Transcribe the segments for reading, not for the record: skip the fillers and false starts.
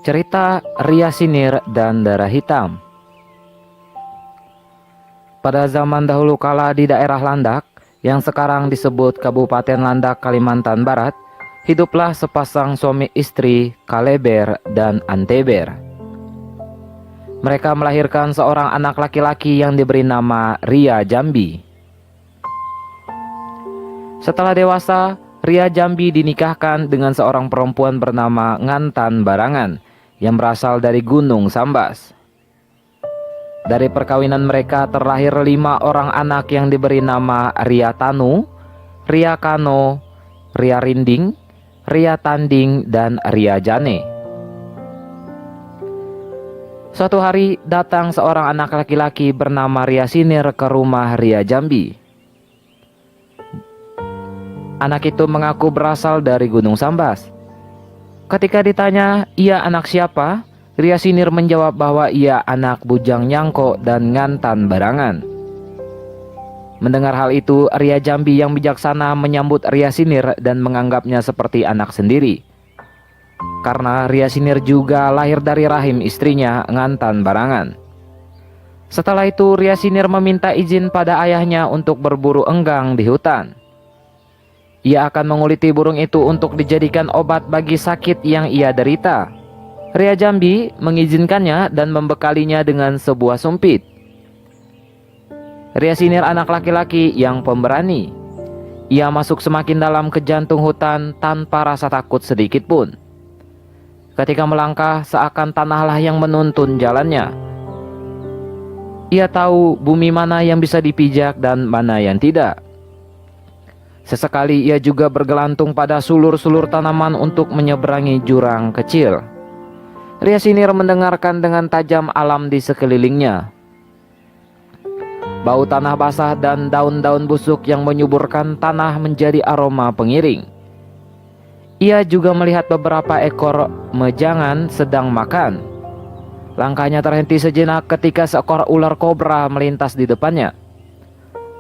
Cerita Ria Sinir dan Darah Hitam. Pada zaman dahulu kala di daerah Landak, yang sekarang disebut Kabupaten Landak, Kalimantan Barat, hiduplah sepasang suami istri, Kaleber dan Anteber. Mereka melahirkan seorang anak laki-laki yang diberi nama Ria Jambi. Setelah dewasa, Ria Jambi dinikahkan dengan seorang perempuan bernama Ngantan Barangan yang berasal dari Gunung Sambas. Dari perkawinan mereka terlahir 5 orang anak yang diberi nama Ria Tanu, Ria Kano, Ria Rinding, Ria Tanding, dan Ria Jane. Suatu hari datang seorang anak laki-laki bernama Ria Sinir ke rumah Ria Jambi. Anak itu mengaku berasal dari Gunung Sambas. Ketika ditanya ia anak siapa, Ria Sinir menjawab bahwa ia anak Bujang Nyangko dan Ngantan Barangan. Mendengar hal itu, Ria Jambi yang bijaksana menyambut Ria Sinir dan menganggapnya seperti anak sendiri. Karena Ria Sinir juga lahir dari rahim istrinya, Ngantan Barangan. Setelah itu, Ria Sinir meminta izin pada ayahnya untuk berburu enggang di hutan. Ia akan menguliti burung itu untuk dijadikan obat bagi sakit yang ia derita. Ria Jambi mengizinkannya dan membekalinya dengan sebuah sumpit. Ria Sinir anak laki-laki yang pemberani. Ia masuk semakin dalam ke jantung hutan tanpa rasa takut sedikit pun. Ketika melangkah, seakan tanahlah yang menuntun jalannya. Ia tahu bumi mana yang bisa dipijak dan mana yang tidak. Sesekali ia juga bergelantung pada sulur-sulur tanaman untuk menyeberangi jurang kecil. Ria Sinir mendengarkan dengan tajam alam di sekelilingnya. Bau tanah basah dan daun-daun busuk yang menyuburkan tanah menjadi aroma pengiring. Ia juga melihat beberapa ekor mejangan sedang makan. Langkahnya terhenti sejenak ketika seekor ular kobra melintas di depannya.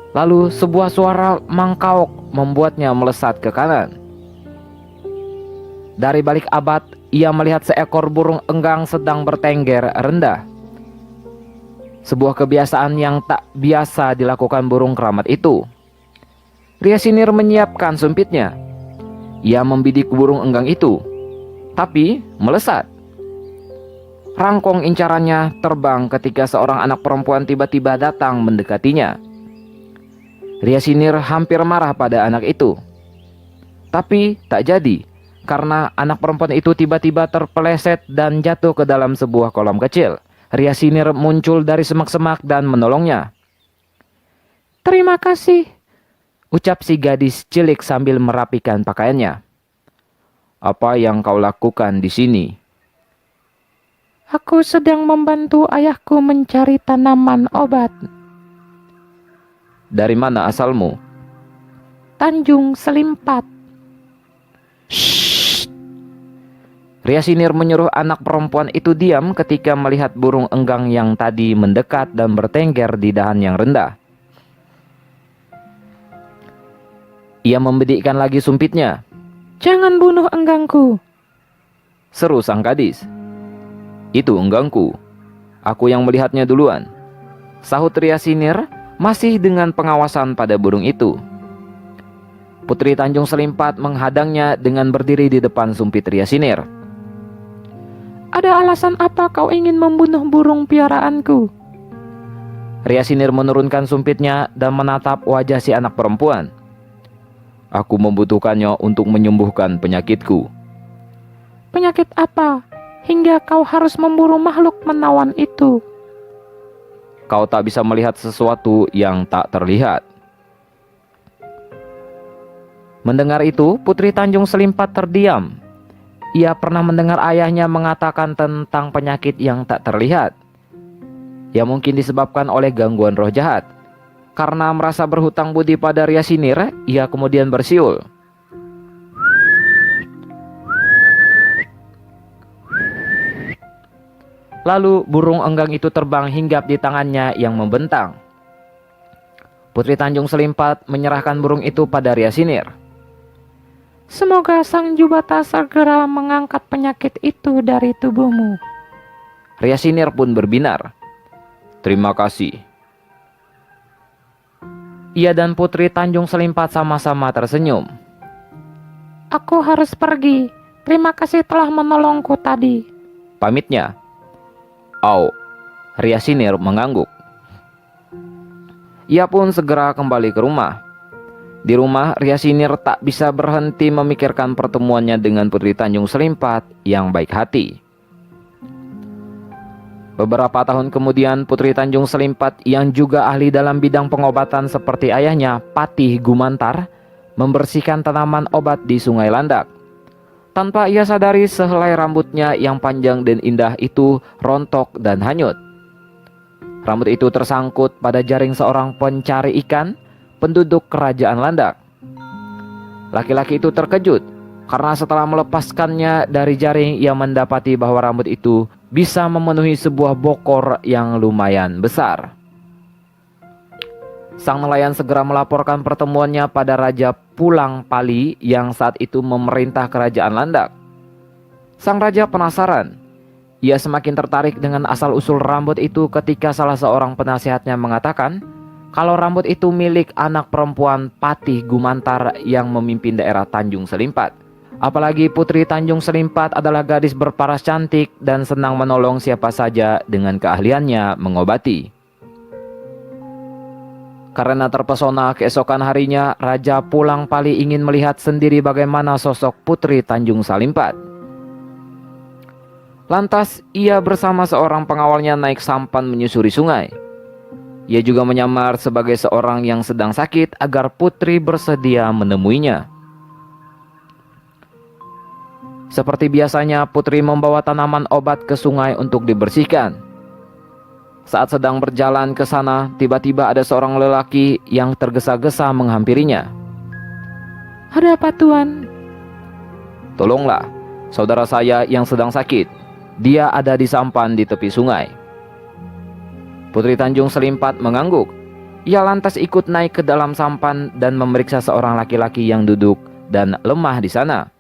Lalu sebuah suara mangkaok membuatnya melesat ke kanan. Dari balik abad, ia melihat seekor burung enggang sedang bertengger rendah. Sebuah kebiasaan yang tak biasa dilakukan burung keramat itu. Ria Sinir menyiapkan sumpitnya. Ia membidik burung enggang itu, tapi melesat. Rangkong incarannya terbang ketika seorang anak perempuan tiba-tiba datang mendekatinya. Ria Sinir hampir marah pada anak itu. Tapi tak jadi, karena anak perempuan itu tiba-tiba terpeleset dan jatuh ke dalam sebuah kolam kecil. Ria Sinir muncul dari semak-semak dan menolongnya. "Terima kasih," ucap si gadis cilik sambil merapikan pakaiannya. "Apa yang kau lakukan di sini?" "Aku sedang membantu ayahku mencari tanaman obat." "Dari mana asalmu?" "Tanjung Selimpat." "Shh!" Ria Sinir menyuruh anak perempuan itu diam ketika melihat burung enggang yang tadi mendekat dan bertengger di dahan yang rendah. Ia membidikkan lagi sumpitnya. "Jangan bunuh enggangku," seru sang gadis. "Itu enggangku. Aku yang melihatnya duluan," sahut Ria Sinir masih dengan pengawasan pada burung itu. Putri Tanjung Selimpat menghadangnya dengan berdiri di depan sumpit Ria Sinir. "Ada alasan apa kau ingin membunuh burung piaraanku?" Ria Sinir menurunkan sumpitnya dan menatap wajah si anak perempuan. "Aku membutuhkannya untuk menyembuhkan penyakitku." "Penyakit apa hingga kau harus memburu makhluk menawan itu?" "Kau tak bisa melihat sesuatu yang tak terlihat." Mendengar itu, Putri Tanjung Selimpat terdiam. Ia pernah mendengar ayahnya mengatakan tentang penyakit yang tak terlihat, yang mungkin disebabkan oleh gangguan roh jahat. Karena merasa berhutang budi pada Ria Sinir, ia kemudian bersiul. Lalu burung enggang itu terbang hinggap di tangannya yang membentang. Putri Tanjung Selimpat menyerahkan burung itu pada Ria Sinir. Semoga Sang Jubata segera mengangkat penyakit itu dari tubuhmu. Ryasinir pun berbinar. Terima kasih. Ia dan Putri Tanjung Selimpat sama-sama tersenyum. Aku harus pergi. Terima kasih telah menolongku tadi. Pamitnya. Au, Ryasinir mengangguk. Ia pun segera kembali ke rumah. Di rumah, Ryasinir tak bisa berhenti memikirkan pertemuannya dengan Putri Tanjung Selimpat yang baik hati. Beberapa tahun kemudian, Putri Tanjung Selimpat yang juga ahli dalam bidang pengobatan seperti ayahnya, Patih Gumantar, membersihkan tanaman obat di Sungai Landak. Tanpa ia sadari, sehelai rambutnya yang panjang dan indah itu rontok dan hanyut. Rambut itu tersangkut pada jaring seorang pencari ikan, penduduk kerajaan Landak. Laki-laki itu terkejut karena setelah melepaskannya dari jaring, ia mendapati bahwa rambut itu bisa memenuhi sebuah bokor yang lumayan besar. Sang nelayan segera melaporkan pertemuannya pada Raja Pulang Pali yang saat itu memerintah kerajaan Landak. Sang raja penasaran. Ia semakin tertarik dengan asal-usul rambut itu ketika salah seorang penasihatnya mengatakan kalau rambut itu milik anak perempuan Patih Gumantar yang memimpin daerah Tanjung Selimpat. Apalagi Putri Tanjung Selimpat adalah gadis berparas cantik dan senang menolong siapa saja dengan keahliannya mengobati. Karena terpesona, keesokan harinya Raja Pulang Pali ingin melihat sendiri bagaimana sosok Putri Tanjung Selimpat. Lantas ia bersama seorang pengawalnya naik sampan menyusuri sungai. Ia juga menyamar sebagai seorang yang sedang sakit agar Putri bersedia menemuinya. Seperti biasanya, Putri membawa tanaman obat ke sungai untuk dibersihkan. Saat sedang berjalan ke sana, tiba-tiba ada seorang lelaki yang tergesa-gesa menghampirinya. Ada apa, Tuan? Tolonglah, saudara saya yang sedang sakit. Dia ada di sampan di tepi sungai. Putri Tanjung Selimpat mengangguk. Ia lantas ikut naik ke dalam sampan dan memeriksa seorang laki-laki yang duduk dan lemah di sana.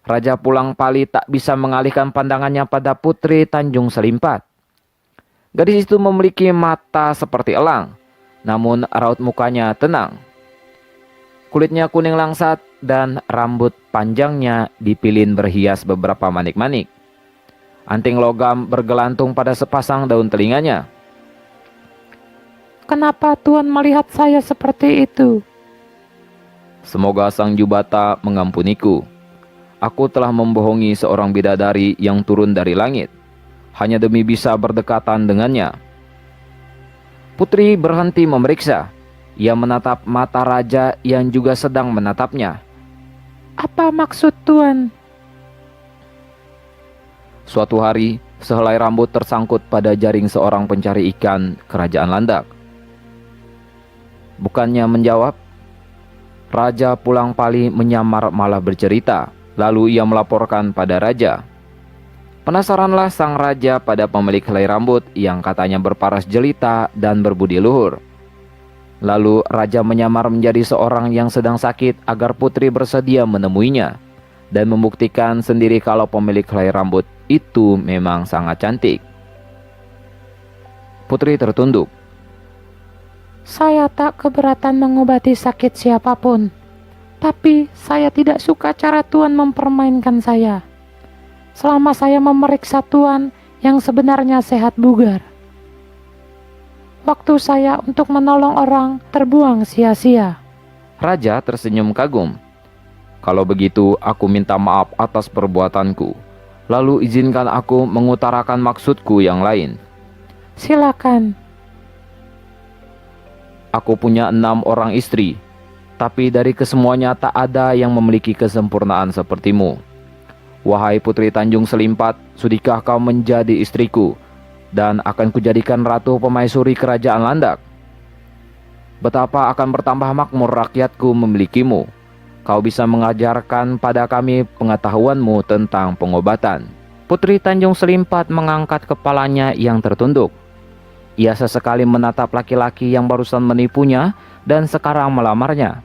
Raja Pulang Pali tak bisa mengalihkan pandangannya pada Putri Tanjung Selimpat. Gadis itu memiliki mata seperti elang, namun raut mukanya tenang. Kulitnya kuning langsat dan rambut panjangnya dipilin berhias beberapa manik-manik. Anting logam bergelantung pada sepasang daun telinganya. Kenapa Tuan melihat saya seperti itu? Semoga Sang Jubata mengampuniku. Aku telah membohongi seorang bidadari yang turun dari langit, hanya demi bisa berdekatan dengannya. Putri berhenti memeriksa. Ia menatap mata raja yang juga sedang menatapnya. Apa maksud Tuan? Suatu hari, sehelai rambut tersangkut pada jaring seorang pencari ikan kerajaan Landak. Bukannya menjawab, Raja Pulang Pali menyamar malah bercerita. Lalu ia melaporkan pada raja. Penasaranlah sang raja pada pemilik helai rambut yang katanya berparas jelita dan berbudi luhur. Lalu raja menyamar menjadi seorang yang sedang sakit agar Putri bersedia menemuinya dan membuktikan sendiri kalau pemilik helai rambut itu memang sangat cantik. Putri tertunduk. Saya tak keberatan mengobati sakit siapapun, tapi saya tidak suka cara Tuan mempermainkan saya. Selama saya memeriksa Tuan yang sebenarnya sehat bugar, waktu saya untuk menolong orang terbuang sia-sia. Raja tersenyum kagum. Kalau begitu, aku minta maaf atas perbuatanku. Lalu izinkan aku mengutarakan maksudku yang lain. Silakan. Aku punya 6 orang istri, tapi dari kesemuanya tak ada yang memiliki kesempurnaan sepertimu. Wahai Putri Tanjung Selimpat, sudikah kau menjadi istriku, dan akan kujadikan ratu pemaisuri kerajaan Landak? Betapa akan bertambah makmur rakyatku memilikimu. Kau bisa mengajarkan pada kami pengetahuanmu tentang pengobatan. Putri Tanjung Selimpat mengangkat kepalanya yang tertunduk. Ia sesekali menatap laki-laki yang barusan menipunya dan sekarang melamarnya.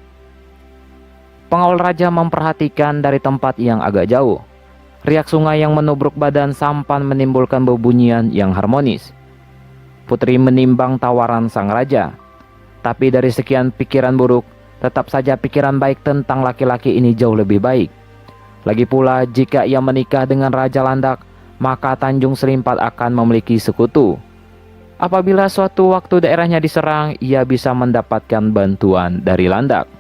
Pengawal raja memperhatikan dari tempat yang agak jauh. Riak sungai yang menubruk badan sampan menimbulkan bebunyian yang harmonis. Putri menimbang tawaran sang raja. Tapi dari sekian pikiran buruk, tetap saja pikiran baik tentang laki-laki ini jauh lebih baik. Lagi pula jika ia menikah dengan Raja Landak, maka Tanjung Selimpat akan memiliki sekutu. Apabila suatu waktu daerahnya diserang, ia bisa mendapatkan bantuan dari Landak.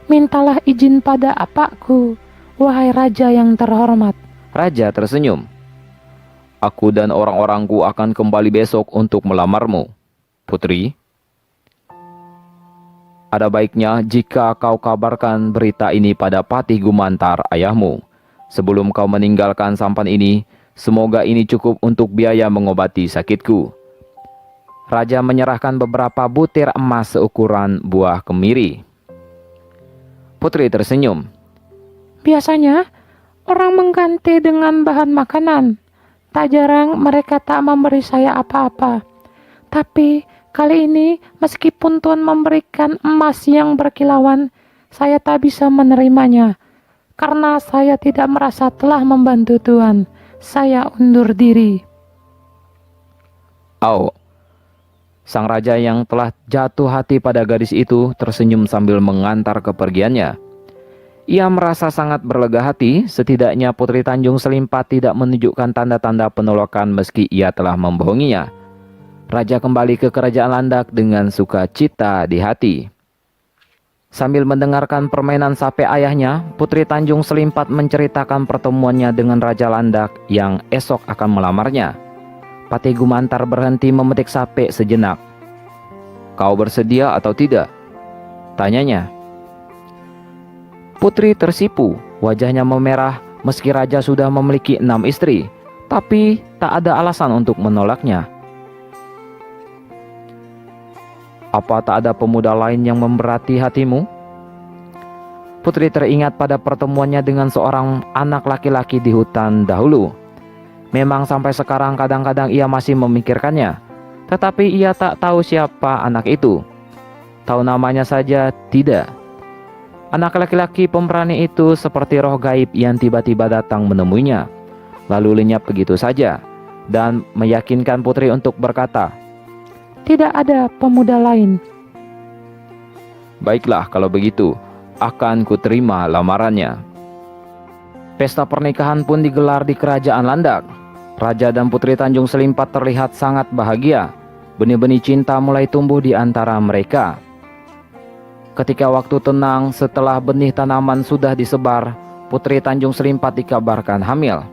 Mintalah izin pada apakku, wahai raja yang terhormat. Raja tersenyum. Aku dan orang-orangku akan kembali besok untuk melamarmu, Putri. Ada baiknya jika kau kabarkan berita ini pada Patih Gumantar, ayahmu. Sebelum kau meninggalkan sampan ini, semoga ini cukup untuk biaya mengobati sakitku. Raja menyerahkan beberapa butir emas seukuran buah kemiri. Putri tersenyum. Biasanya, orang mengganti dengan bahan makanan. Tak jarang mereka tak memberi saya apa-apa. Tapi kali ini, meskipun Tuan memberikan emas yang berkilauan, saya tak bisa menerimanya. Karena saya tidak merasa telah membantu Tuan. Saya undur diri. Sang raja yang telah jatuh hati pada gadis itu tersenyum sambil mengantar kepergiannya. Ia merasa sangat berlega hati, setidaknya Putri Tanjung Selimpat tidak menunjukkan tanda-tanda penolakan meski ia telah membohonginya. Raja kembali ke kerajaan Landak dengan sukacita di hati. Sambil mendengarkan permainan sape ayahnya, Putri Tanjung Selimpat menceritakan pertemuannya dengan Raja Landak yang esok akan melamarnya. Patih Gumantar berhenti memetik sape sejenak. Kau bersedia atau tidak? Tanyanya. Putri tersipu, wajahnya memerah meski raja sudah memiliki 6 istri, tapi tak ada alasan untuk menolaknya. Apa tak ada pemuda lain yang memberati hatimu? Putri teringat pada pertemuannya dengan seorang anak laki-laki di hutan dahulu. Memang sampai sekarang kadang-kadang ia masih memikirkannya, tetapi ia tak tahu siapa anak itu. Tahu namanya saja tidak. Anak laki-laki pemberani itu seperti roh gaib yang tiba-tiba datang menemuinya, lalu lenyap begitu saja, dan meyakinkan Putri untuk berkata, Tidak ada pemuda lain. Baiklah kalau begitu, akan kuterima lamarannya. Pesta pernikahan pun digelar di kerajaan Landak. Raja dan Putri Tanjung Selimpat terlihat sangat bahagia. Benih-benih cinta mulai tumbuh di antara mereka. Ketika waktu tenang setelah benih tanaman sudah disebar, Putri Tanjung Selimpat dikabarkan hamil.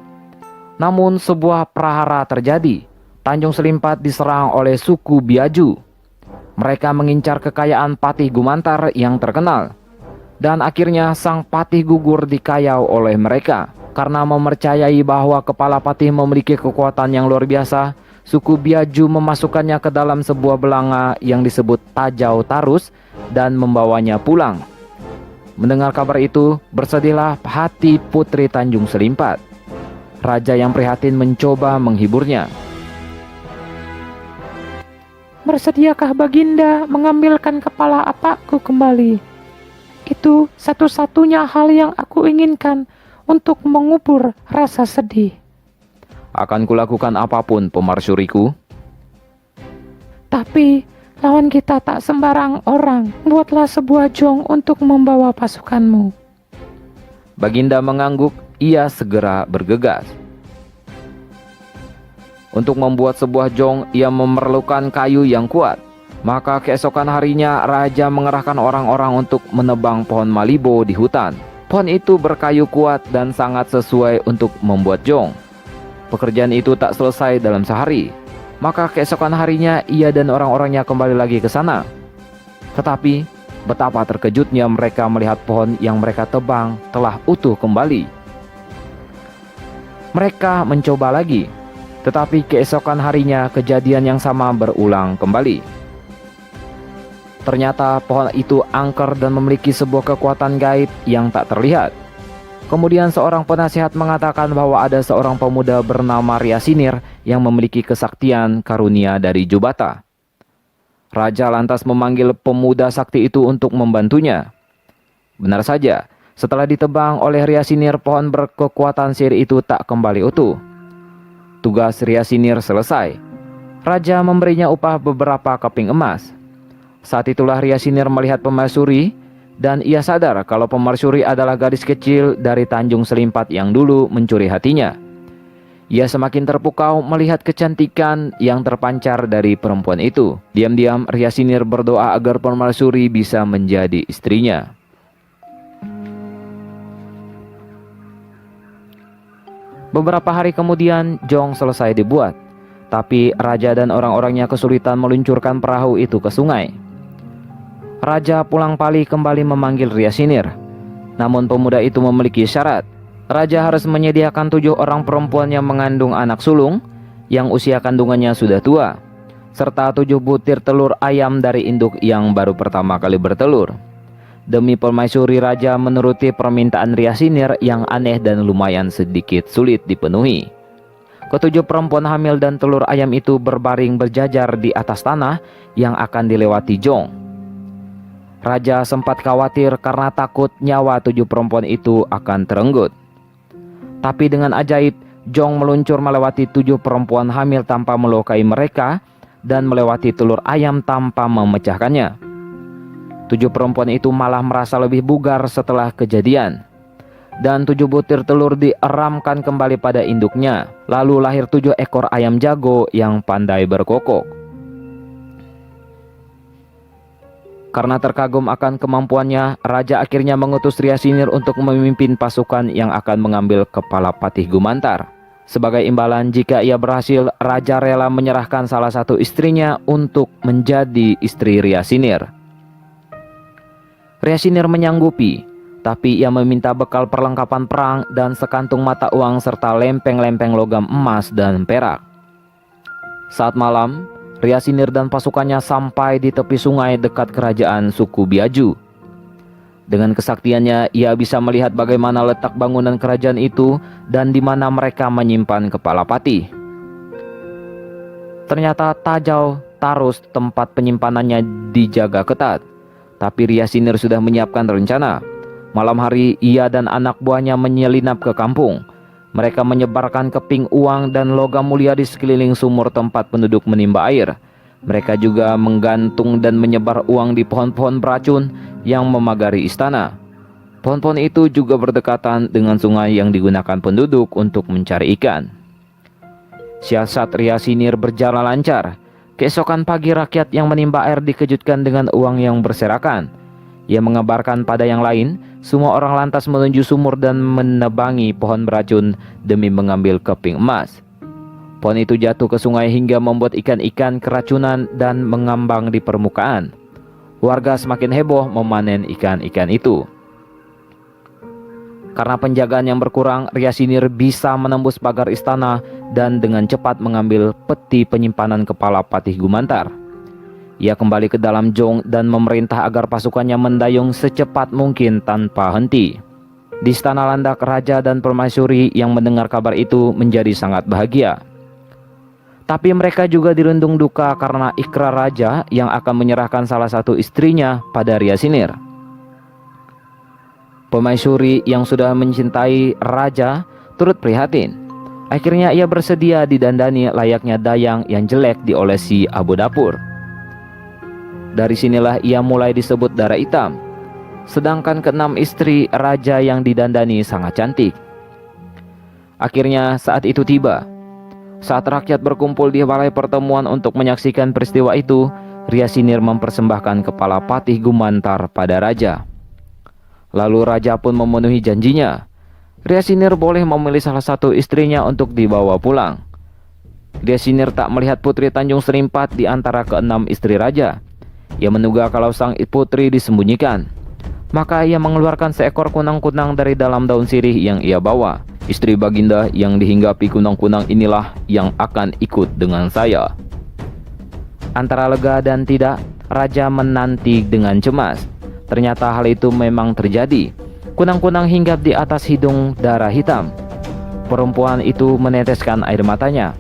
Namun sebuah prahara terjadi. Tanjung Selimpat diserang oleh suku Biaju. Mereka mengincar kekayaan Patih Gumantar yang terkenal. Dan akhirnya sang patih gugur dikayau oleh mereka. Karena mempercayai bahwa kepala patih memiliki kekuatan yang luar biasa, suku Biaju memasukkannya ke dalam sebuah belanga yang disebut Tajau Tarus dan membawanya pulang. Mendengar kabar itu, bersedihlah hati Putri Tanjung Selimpat. Raja yang prihatin mencoba menghiburnya. Bersediakah Baginda mengambilkan kepala apakku kembali? Itu satu-satunya hal yang aku inginkan untuk mengubur rasa sedih. Akan kulakukan apapun, Pemarsuriku. Tapi lawan kita tak sembarang orang. Buatlah sebuah jong untuk membawa pasukanmu. Baginda mengangguk, ia segera bergegas. Untuk membuat sebuah jong, ia memerlukan kayu yang kuat. Maka keesokan harinya, Raja mengerahkan orang-orang untuk menebang pohon malibo di hutan. Pohon itu berkayu kuat dan sangat sesuai untuk membuat jong. Pekerjaan itu tak selesai dalam sehari. Maka keesokan harinya ia dan orang-orangnya kembali lagi ke sana. Tetapi betapa terkejutnya mereka melihat pohon yang mereka tebang telah utuh kembali. Mereka mencoba lagi, tetapi keesokan harinya kejadian yang sama berulang kembali. Ternyata pohon itu angker dan memiliki sebuah kekuatan gaib yang tak terlihat. Kemudian seorang penasihat mengatakan bahwa ada seorang pemuda bernama Riasinir yang memiliki kesaktian karunia dari Jubata. Raja lantas memanggil pemuda sakti itu untuk membantunya. Benar saja, setelah ditebang oleh Ryasinir, pohon berkekuatan sihir itu tak kembali utuh. Tugas Ryasinir selesai. Raja memberinya upah beberapa keping emas. Saat itulah Ryasinir melihat pemaisuri, dan ia sadar kalau pemaisuri adalah gadis kecil dari Tanjung Selimpat yang dulu mencuri hatinya. Ia semakin terpukau melihat kecantikan yang terpancar dari perempuan itu. Diam-diam Ryasinir berdoa agar pemaisuri bisa menjadi istrinya. Beberapa hari kemudian jong selesai dibuat, tapi raja dan orang-orangnya kesulitan meluncurkan perahu itu ke sungai. Raja Pulang Pali kembali memanggil Ryasinir. Namun pemuda itu memiliki syarat. Raja harus menyediakan 7 orang perempuan yang mengandung anak sulung yang usia kandungannya sudah tua, serta 7 butir telur ayam dari induk yang baru pertama kali bertelur. Demi permaisuri, raja menuruti permintaan Ryasinir yang aneh dan lumayan sedikit sulit dipenuhi. Ketujuh perempuan hamil dan telur ayam itu berbaring berjajar di atas tanah yang akan dilewati jong. Raja sempat khawatir karena takut nyawa 7 perempuan itu akan terenggut. Tapi dengan ajaib, jong meluncur melewati 7 perempuan hamil tanpa melukai mereka dan melewati telur ayam tanpa memecahkannya. 7 perempuan itu malah merasa lebih bugar setelah kejadian. Dan 7 butir telur dieramkan kembali pada induknya. Lalu lahir 7 ekor ayam jago yang pandai berkokok. Karena terkagum akan kemampuannya, raja akhirnya mengutus Ryasinir untuk memimpin pasukan yang akan mengambil kepala Patih Gumantar. Sebagai imbalan, jika ia berhasil, raja rela menyerahkan salah satu istrinya untuk menjadi istri Ryasinir. Ryasinir menyanggupi, tapi ia meminta bekal perlengkapan perang dan sekantung mata uang serta lempeng-lempeng logam emas dan perak. Saat malam, Ryasinir dan pasukannya sampai di tepi sungai dekat kerajaan suku Biaju. Dengan kesaktiannya, ia bisa melihat bagaimana letak bangunan kerajaan itu dan di mana mereka menyimpan kepala patih. Ternyata Tajau Tarus tempat penyimpanannya dijaga ketat, tapi Ryasinir sudah menyiapkan rencana. Malam hari, ia dan anak buahnya menyelinap ke kampung. Mereka menyebarkan keping uang dan logam mulia di sekeliling sumur tempat penduduk menimba air. Mereka juga menggantung dan menyebar uang di pohon-pohon beracun yang memagari istana. Pohon-pohon itu juga berdekatan dengan sungai yang digunakan penduduk untuk mencari ikan. Siasat Ryasinir berjalan lancar. Keesokan pagi, rakyat yang menimba air dikejutkan dengan uang yang berserakan. Ia mengabarkan pada yang lain, semua orang lantas menuju sumur dan menebangi pohon beracun demi mengambil keping emas. Pohon itu jatuh ke sungai hingga membuat ikan-ikan keracunan dan mengambang di permukaan. Warga semakin heboh memanen ikan-ikan itu. Karena penjagaan yang berkurang, Ryasinir bisa menembus pagar istana dan dengan cepat mengambil peti penyimpanan kepala Patih Gumantar. Ia kembali ke dalam jong dan memerintah agar pasukannya mendayung secepat mungkin tanpa henti. Di istana landak, raja dan permaisuri yang mendengar kabar itu menjadi sangat bahagia. Tapi mereka juga dirundung duka karena ikrar raja yang akan menyerahkan salah satu istrinya pada Ryasinir. Permaisuri yang sudah mencintai raja turut prihatin. Akhirnya ia bersedia didandani layaknya dayang yang jelek diolesi abu dapur. Dari sinilah ia mulai disebut darah hitam. Sedangkan keenam istri raja yang didandani sangat cantik. Akhirnya saat itu tiba. Saat rakyat berkumpul di balai pertemuan untuk menyaksikan peristiwa itu, Ryasinir mempersembahkan kepala Patih Gumantar pada raja. Lalu raja pun memenuhi janjinya. Ryasinir boleh memilih salah satu istrinya untuk dibawa pulang. Ryasinir tak melihat putri Tanjung Selimpat di antara keenam istri raja. Ia menduga kalau sang putri disembunyikan. Maka ia mengeluarkan seekor kunang-kunang dari dalam daun sirih yang ia bawa. Istri baginda yang dihinggapi kunang-kunang inilah yang akan ikut dengan saya. Antara lega dan tidak, raja menanti dengan cemas. Ternyata hal itu memang terjadi. Kunang-kunang hinggap di atas hidung darah hitam. Perempuan itu meneteskan air matanya.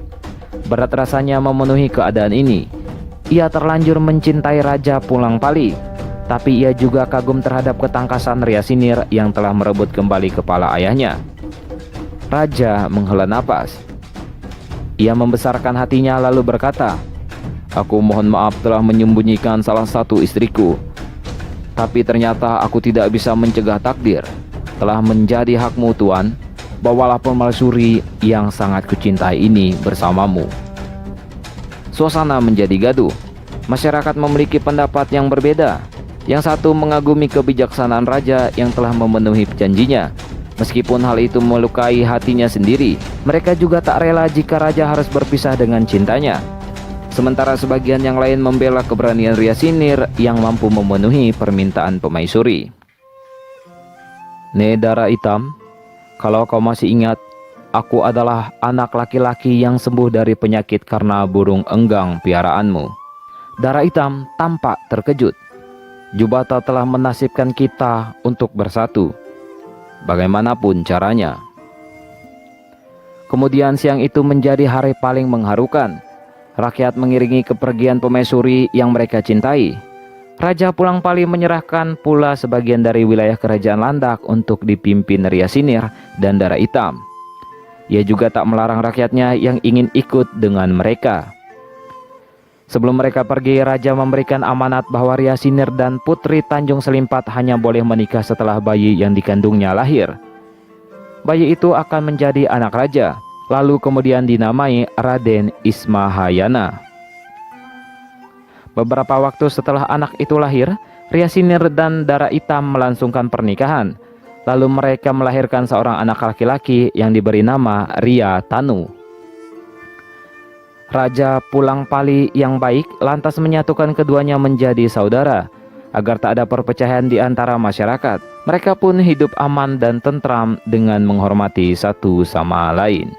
Berat rasanya memenuhi keadaan ini. Ia terlanjur mencintai Raja Pulang Pali. tapi ia juga kagum terhadap ketangkasan Ryasinir yang telah merebut kembali kepala ayahnya. Raja menghela napas. Ia membesarkan hatinya lalu berkata, "Aku mohon maaf telah menyembunyikan salah satu istriku. Tapi ternyata aku tidak bisa mencegah takdir. Telah menjadi hakmu, Tuan. Bawalah permaisuri yang sangat kucintai ini bersamamu." Suasana menjadi gaduh. Masyarakat memiliki pendapat yang berbeda. Yang satu mengagumi kebijaksanaan raja yang telah memenuhi janjinya. Meskipun hal itu melukai hatinya sendiri, mereka juga tak rela jika raja harus berpisah dengan cintanya. Sementara sebagian yang lain membela keberanian Ryasinir yang mampu memenuhi permintaan permaisuri. "Ne Dara Hitam, kalau kau masih ingat, aku adalah anak laki-laki yang sembuh dari penyakit karena burung enggang piaraanmu." Dara Hitam tampak terkejut. Jubata telah menasibkan kita untuk bersatu, bagaimanapun caranya. Kemudian siang itu menjadi hari paling mengharukan. Rakyat mengiringi kepergian permaisuri yang mereka cintai. Raja Pulangpali menyerahkan pula sebagian dari wilayah kerajaan Landak untuk dipimpin Ryasinir dan Dara Hitam. Ia juga tak melarang rakyatnya yang ingin ikut dengan mereka. Sebelum mereka pergi, raja memberikan amanat bahwa Ryasinir dan Putri Tanjung Selimpat hanya boleh menikah setelah bayi yang dikandungnya lahir. Bayi itu akan menjadi anak raja, lalu kemudian dinamai Raden Ismahayana. Beberapa waktu setelah anak itu lahir, Ryasinir dan Dara Hitam melangsungkan pernikahan. Lalu mereka melahirkan seorang anak laki-laki yang diberi nama Ria Tanu. Raja Pulangpali yang baik lantas menyatukan keduanya menjadi saudara, agar tak ada perpecahan di antara masyarakat. Mereka pun hidup aman dan tentram dengan menghormati satu sama lain.